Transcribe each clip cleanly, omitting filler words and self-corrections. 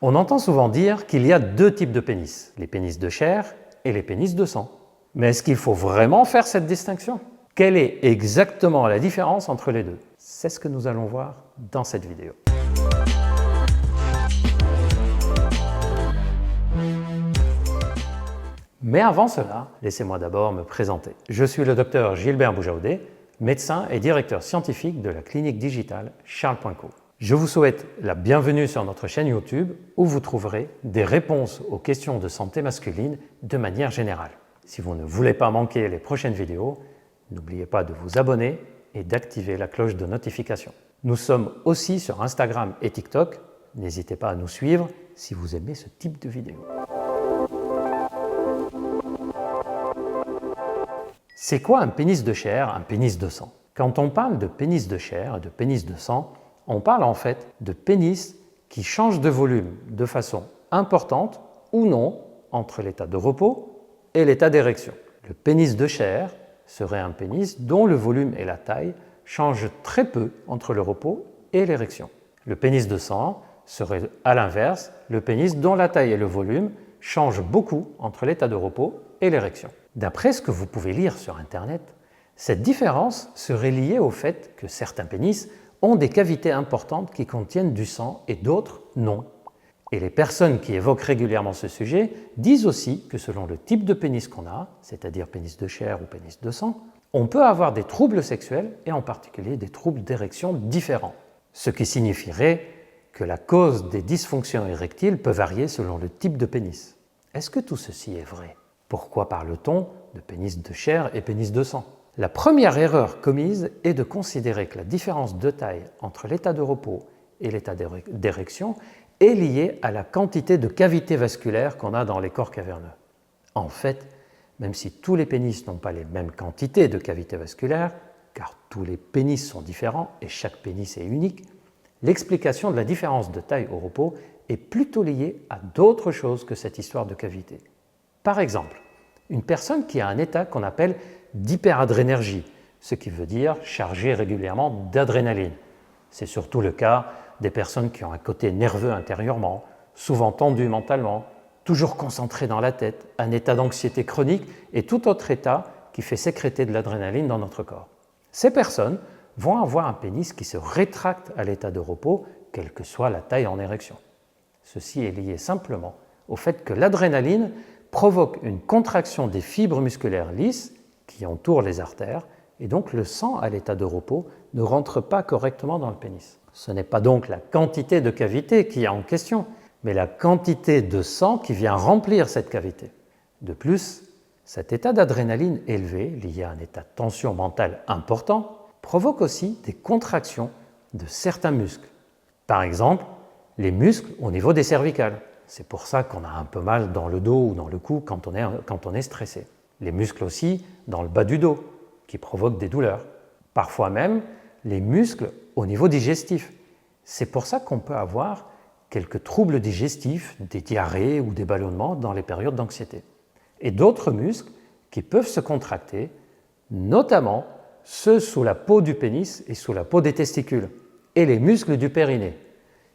On entend souvent dire qu'il y a deux types de pénis, les pénis de chair et les pénis de sang. Mais est-ce qu'il faut vraiment faire cette distinction? Quelle est exactement la différence entre les deux? C'est ce que nous allons voir dans cette vidéo. Mais avant cela, laissez-moi d'abord me présenter. Je suis le docteur Gilbert Boujaoudé, médecin et directeur scientifique de la clinique digitale Charles.co. Je vous souhaite la bienvenue sur notre chaîne YouTube où vous trouverez des réponses aux questions de santé masculine de manière générale. Si vous ne voulez pas manquer les prochaines vidéos, n'oubliez pas de vous abonner et d'activer la cloche de notification. Nous sommes aussi sur Instagram et TikTok. N'hésitez pas à nous suivre si vous aimez ce type de vidéo. C'est quoi un pénis de chair, un pénis de sang? Quand on parle de pénis de chair et de pénis de sang, on parle en fait de pénis qui changent de volume de façon importante ou non entre l'état de repos et l'état d'érection. Le pénis de chair serait un pénis dont le volume et la taille changent très peu entre le repos et l'érection. Le pénis de sang serait à l'inverse le pénis dont la taille et le volume changent beaucoup entre l'état de repos et l'érection. D'après ce que vous pouvez lire sur Internet, cette différence serait liée au fait que certains pénis ont des cavités importantes qui contiennent du sang et d'autres non. Et les personnes qui évoquent régulièrement ce sujet disent aussi que selon le type de pénis qu'on a, c'est-à-dire pénis de chair ou pénis de sang, on peut avoir des troubles sexuels et en particulier des troubles d'érection différents. Ce qui signifierait que la cause des dysfonctions érectiles peut varier selon le type de pénis. Est-ce que tout ceci est vrai? Pourquoi parle-t-on de pénis de chair et pénis de sang? La première erreur commise est de considérer que la différence de taille entre l'état de repos et l'état d'érection est liée à la quantité de cavités vasculaires qu'on a dans les corps caverneux. En fait, même si tous les pénis n'ont pas les mêmes quantités de cavités vasculaires, car tous les pénis sont différents et chaque pénis est unique, l'explication de la différence de taille au repos est plutôt liée à d'autres choses que cette histoire de cavité. Par exemple, une personne qui a un état qu'on appelle d'hyperadrénergie, ce qui veut dire chargé régulièrement d'adrénaline. C'est surtout le cas des personnes qui ont un côté nerveux intérieurement, souvent tendu mentalement, toujours concentré dans la tête, un état d'anxiété chronique et tout autre état qui fait sécréter de l'adrénaline dans notre corps. Ces personnes vont avoir un pénis qui se rétracte à l'état de repos, quelle que soit la taille en érection. Ceci est lié simplement au fait que l'adrénaline provoque une contraction des fibres musculaires lisses qui entourent les artères et donc le sang à l'état de repos ne rentre pas correctement dans le pénis. Ce n'est pas donc la quantité de cavité qui est en question, mais la quantité de sang qui vient remplir cette cavité. De plus, cet état d'adrénaline élevé, lié à un état de tension mentale important, provoque aussi des contractions de certains muscles. Par exemple, les muscles au niveau des cervicales. C'est pour ça qu'on a un peu mal dans le dos ou dans le cou quand on est stressé. Les muscles aussi dans le bas du dos, qui provoquent des douleurs. Parfois même, les muscles au niveau digestif. C'est pour ça qu'on peut avoir quelques troubles digestifs, des diarrhées ou des ballonnements dans les périodes d'anxiété. Et d'autres muscles qui peuvent se contracter, notamment ceux sous la peau du pénis et sous la peau des testicules, et les muscles du périnée.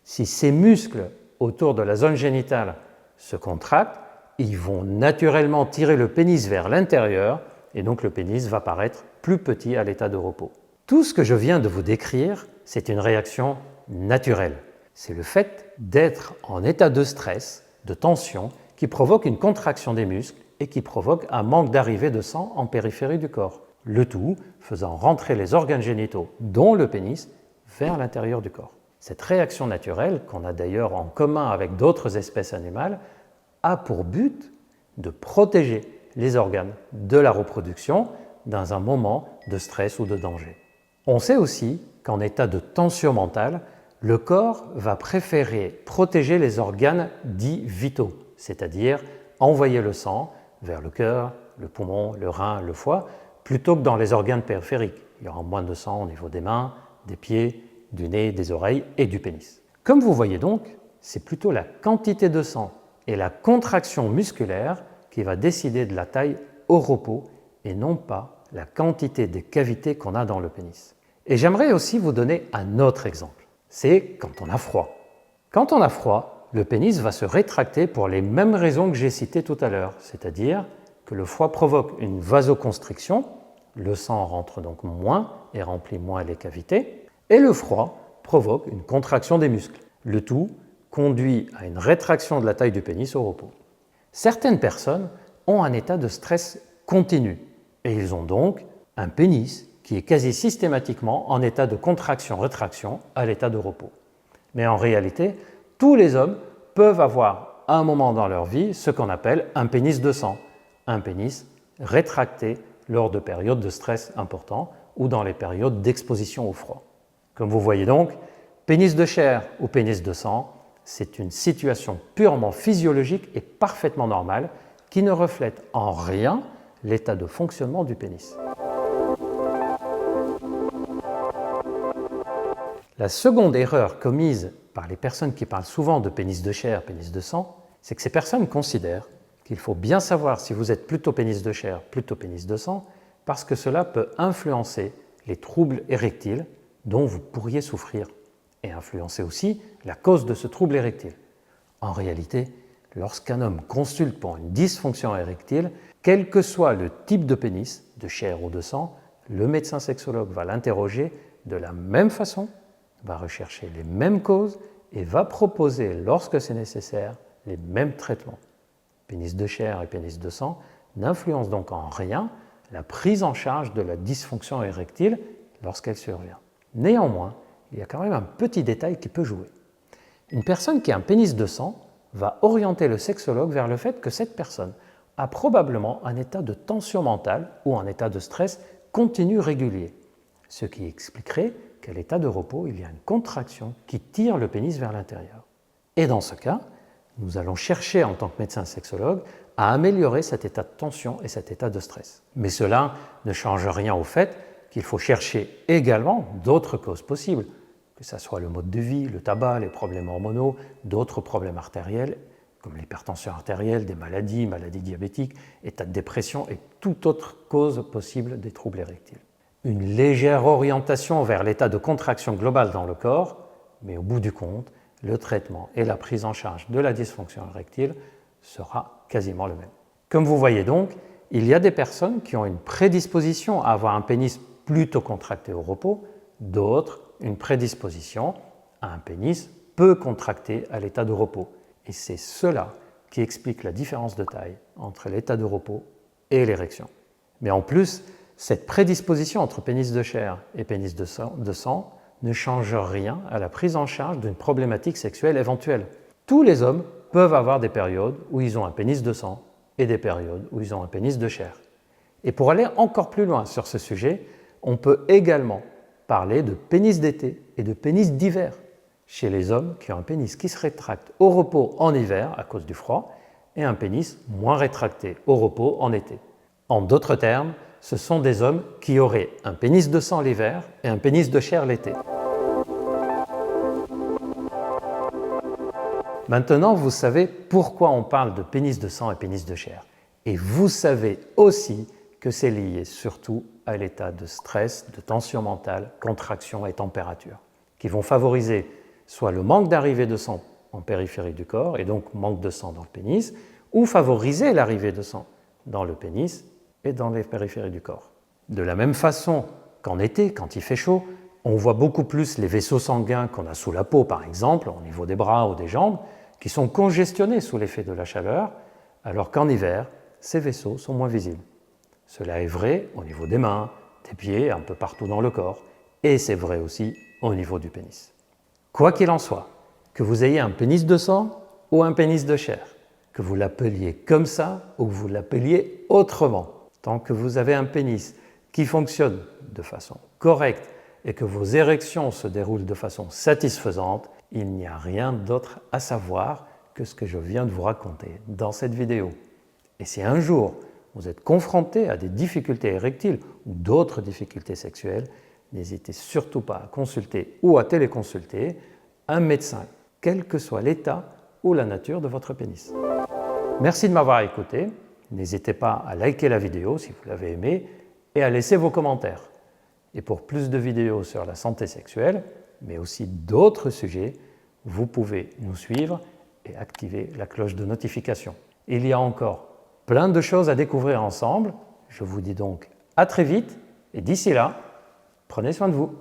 Si ces muscles autour de la zone génitale se contractent, ils vont naturellement tirer le pénis vers l'intérieur et donc le pénis va paraître plus petit à l'état de repos. Tout ce que je viens de vous décrire, c'est une réaction naturelle. C'est le fait d'être en état de stress, de tension, qui provoque une contraction des muscles et qui provoque un manque d'arrivée de sang en périphérie du corps. Le tout faisant rentrer les organes génitaux, dont le pénis, vers l'intérieur du corps. Cette réaction naturelle, qu'on a d'ailleurs en commun avec d'autres espèces animales, a pour but de protéger les organes de la reproduction dans un moment de stress ou de danger. On sait aussi qu'en état de tension mentale, le corps va préférer protéger les organes dits vitaux, c'est-à-dire envoyer le sang vers le cœur, le poumon, le rein, le foie, plutôt que dans les organes périphériques. Il y aura moins de sang au niveau des mains, des pieds, du nez, des oreilles et du pénis. Comme vous voyez donc, c'est plutôt la quantité de sang et la contraction musculaire qui va décider de la taille au repos et non pas la quantité de cavités qu'on a dans le pénis. Et j'aimerais aussi vous donner un autre exemple. C'est quand on a froid. Quand on a froid, le pénis va se rétracter pour les mêmes raisons que j'ai citées tout à l'heure, c'est-à-dire que le froid provoque une vasoconstriction, le sang rentre donc moins et remplit moins les cavités, et le froid provoque une contraction des muscles. Le tout conduit à une rétraction de la taille du pénis au repos. Certaines personnes ont un état de stress continu et ils ont donc un pénis qui est quasi systématiquement en état de contraction-rétraction à l'état de repos. Mais en réalité, tous les hommes peuvent avoir à un moment dans leur vie ce qu'on appelle un pénis de sang, un pénis rétracté lors de périodes de stress importants ou dans les périodes d'exposition au froid. Comme vous voyez donc, pénis de chair ou pénis de sang, c'est une situation purement physiologique et parfaitement normale qui ne reflète en rien l'état de fonctionnement du pénis. La seconde erreur commise par les personnes qui parlent souvent de pénis de chair, pénis de sang, c'est que ces personnes considèrent qu'il faut bien savoir si vous êtes plutôt pénis de chair, plutôt pénis de sang, parce que cela peut influencer les troubles érectiles dont vous pourriez souffrir et influencer aussi la cause de ce trouble érectile. En réalité, lorsqu'un homme consulte pour une dysfonction érectile, quel que soit le type de pénis, de chair ou de sang, le médecin sexologue va l'interroger de la même façon, va rechercher les mêmes causes et va proposer, lorsque c'est nécessaire, les mêmes traitements. Pénis de chair et pénis de sang n'influencent donc en rien la prise en charge de la dysfonction érectile lorsqu'elle survient. Néanmoins, il y a quand même un petit détail qui peut jouer. Une personne qui a un pénis de sang va orienter le sexologue vers le fait que cette personne a probablement un état de tension mentale ou un état de stress continu régulier, ce qui expliquerait qu'à l'état de repos, il y a une contraction qui tire le pénis vers l'intérieur. Et dans ce cas, nous allons chercher en tant que médecin sexologue à améliorer cet état de tension et cet état de stress. Mais cela ne change rien au fait qu'il faut chercher également d'autres causes possibles, que ce soit le mode de vie, le tabac, les problèmes hormonaux, d'autres problèmes artériels, comme l'hypertension artérielle, des maladies diabétiques, état de dépression et toute autre cause possible des troubles érectiles. Une légère orientation vers l'état de contraction globale dans le corps, mais au bout du compte, le traitement et la prise en charge de la dysfonction érectile sera quasiment le même. Comme vous voyez donc, il y a des personnes qui ont une prédisposition à avoir un pénis plutôt contracté au repos, d'autres une prédisposition à un pénis peu contracté à l'état de repos. Et c'est cela qui explique la différence de taille entre l'état de repos et l'érection. Mais en plus, cette prédisposition entre pénis de chair et pénis de sang ne change rien à la prise en charge d'une problématique sexuelle éventuelle. Tous les hommes peuvent avoir des périodes où ils ont un pénis de sang et des périodes où ils ont un pénis de chair. Et pour aller encore plus loin sur ce sujet, on peut également parler de pénis d'été et de pénis d'hiver chez les hommes qui ont un pénis qui se rétracte au repos en hiver à cause du froid et un pénis moins rétracté au repos en été. En d'autres termes, ce sont des hommes qui auraient un pénis de sang l'hiver et un pénis de chair l'été. Maintenant, vous savez pourquoi on parle de pénis de sang et pénis de chair. Et vous savez aussi que c'est lié surtout à l'état de stress, de tension mentale, contraction et température, qui vont favoriser soit le manque d'arrivée de sang en périphérie du corps, et donc manque de sang dans le pénis, ou favoriser l'arrivée de sang dans le pénis et dans les périphéries du corps. De la même façon qu'en été, quand il fait chaud, on voit beaucoup plus les vaisseaux sanguins qu'on a sous la peau, par exemple, au niveau des bras ou des jambes, qui sont congestionnés sous l'effet de la chaleur, alors qu'en hiver, ces vaisseaux sont moins visibles. Cela est vrai au niveau des mains, des pieds, un peu partout dans le corps, et c'est vrai aussi au niveau du pénis. Quoi qu'il en soit, que vous ayez un pénis de sang ou un pénis de chair, que vous l'appeliez comme ça ou que vous l'appeliez autrement, tant que vous avez un pénis qui fonctionne de façon correcte et que vos érections se déroulent de façon satisfaisante, il n'y a rien d'autre à savoir que ce que je viens de vous raconter dans cette vidéo. Et si un jour vous êtes confronté à des difficultés érectiles ou d'autres difficultés sexuelles, n'hésitez surtout pas à consulter ou à téléconsulter un médecin, quel que soit l'état ou la nature de votre pénis. Merci de m'avoir écouté. N'hésitez pas à liker la vidéo si vous l'avez aimée et à laisser vos commentaires. Et pour plus de vidéos sur la santé sexuelle, mais aussi d'autres sujets, vous pouvez nous suivre et activez la cloche de notification. Il y a encore plein de choses à découvrir ensemble. Je vous dis donc à très vite et d'ici là, prenez soin de vous.